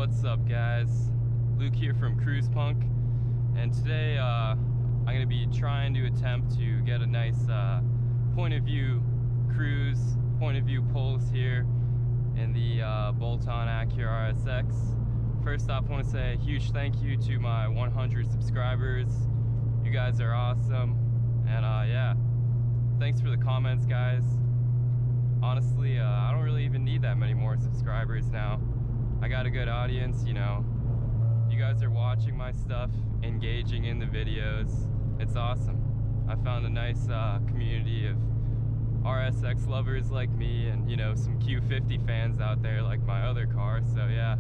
What's up, guys? Luke here from CruisePunk, and today I'm going to be trying to attempt to get a nice point of view cruise, point of view pulls here in the bolt-on Acura RSX. First off, I want to say a huge thank you to my 100 subscribers. You guys are awesome, and yeah, thanks for the comments, guys. Honestly, I don't really even need that many more subscribers now. I got a good audience, you know. You guys are watching my stuff, engaging in the videos. It's awesome. I found a nice community of RSX lovers like me, and you know, some Q50 fans out there like my other car. So yeah,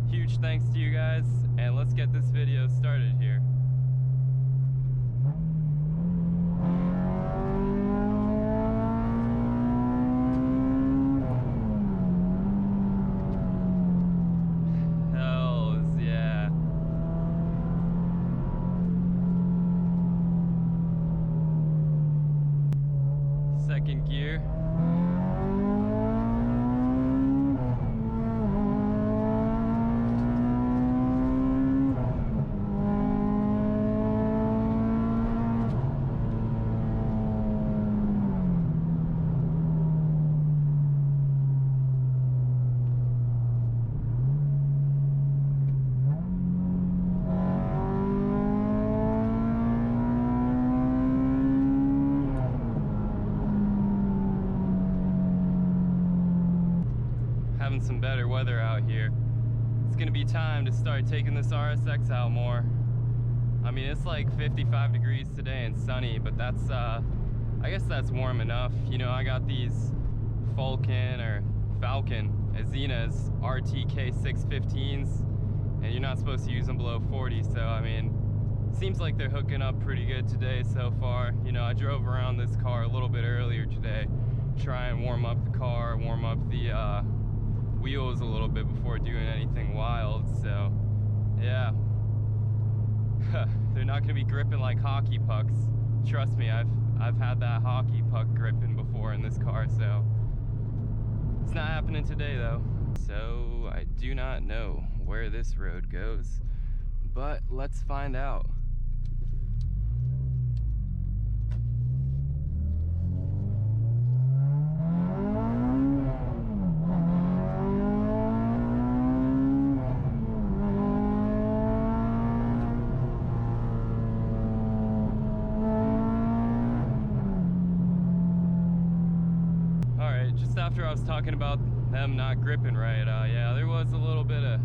huge thanks to you guys, and let's get this video started here. Second gear. Having some better weather out here. It's gonna be time to start taking this RSX out more. I mean, it's like 55 degrees today and sunny, but that's I guess that's warm enough. You know, I got these Falcon Azenas RTK 615s, and you're not supposed to use them below 40, so I mean, seems like they're hooking up pretty good today so far. You know, I drove around this car a little bit earlier today, try and warm up the car, warm up the wheels a little bit before doing anything wild. So yeah, they're not gonna be gripping like hockey pucks. Trust me, I've had that hockey puck gripping before in this car, so it's not happening today though. So I do not know where this road goes, but let's find out. After I was talking about them not gripping right, yeah, there was a little bit of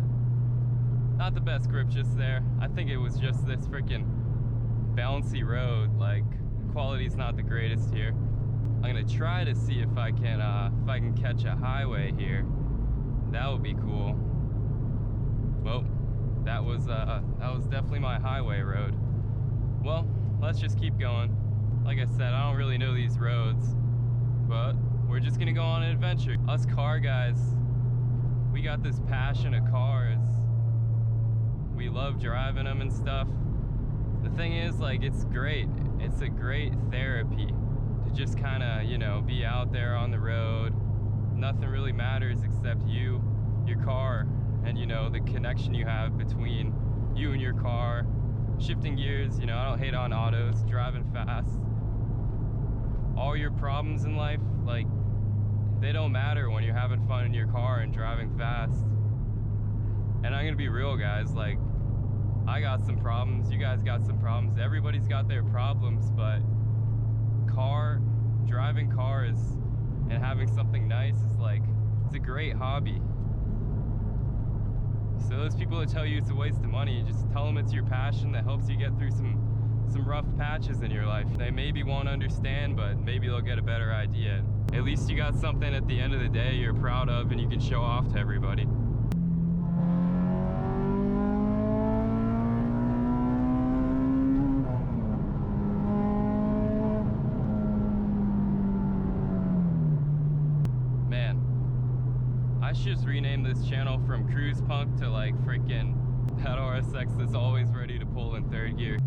not the best grip just there. I think it was just this freaking bouncy road. Like, quality's not the greatest here. I'm gonna try to see if I can catch a highway here. That would be cool. Well, that was definitely my highway road. Well, let's just keep going. Like I said, I don't really know these roads, but we're just gonna go on an adventure. Us car guys, we got this passion of cars. We love driving them and stuff. The thing is, like, it's great. It's a great therapy to just kind of, you know, be out there on the road. Nothing really matters except you, your car, and, you know, the connection you have between you and your car. Shifting gears, you know, I don't hate on autos, driving fast. All your problems in life, like, they don't matter when you're having fun in your car and driving fast. And I'm gonna be real, guys, like, I got some problems, you guys got some problems, everybody's got their problems, but driving cars and having something nice is like, it's a great hobby. So those people that tell you it's a waste of money, just tell them it's your passion that helps you get through some rough patches in your life. They maybe won't understand, but maybe they'll get a better idea. At least you got something at the end of the day you're proud of and you can show off to everybody. Man, I should just rename this channel from CruisePunk to like freaking that RSX that's always ready to pull in third gear.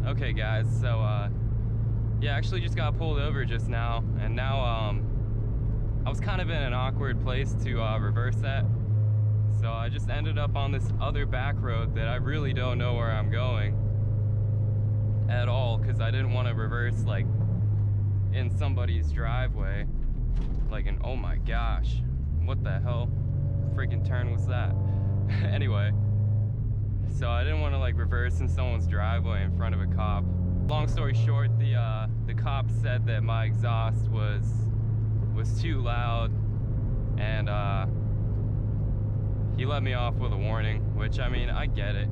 Okay guys, so yeah, actually just got pulled over just now, and now I was kind of in an awkward place to reverse at. So I just ended up on this other back road that I really don't know where I'm going at all, because I didn't want to reverse like in somebody's driveway. Like an, oh my gosh, what the hell freaking turn was that? Anyway, so I didn't want to like reverse in someone's driveway in front of a cop. Long story short, the cop said that my exhaust was too loud, and he let me off with a warning, which, I mean, I get it.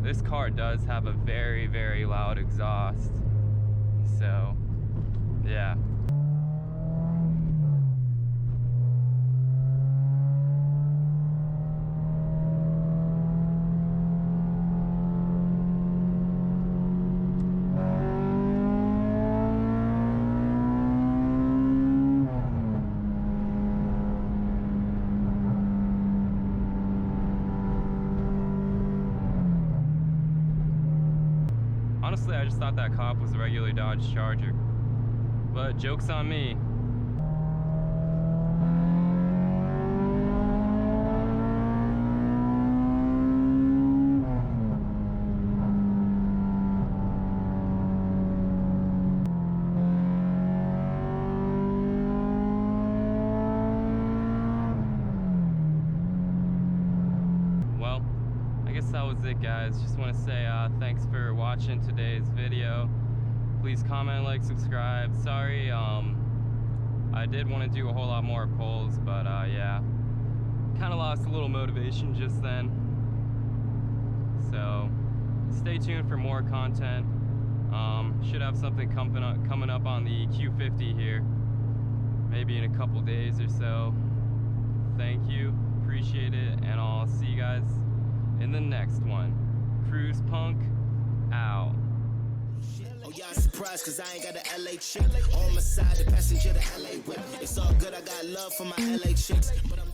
This car does have a very, very loud exhaust. So, yeah. Honestly, I just thought that cop was a regular Dodge Charger. But joke's on me. Well, I guess that was it, guys. Just want to say thanks for watching today's video. Please comment, like, subscribe. Sorry, I did want to do a whole lot more polls, but yeah, kind of lost a little motivation just then. So stay tuned for more content. Should have something coming up on the Q50 here, maybe in a couple days or so. Thank you, appreciate it, and I'll see you guys in the next one. CruisePunk out. Oh yeah, I'm surprised cause I ain't got a LA chick on my side, the passenger, the LA whip. It's all good, I got love for my LA chicks, but I'm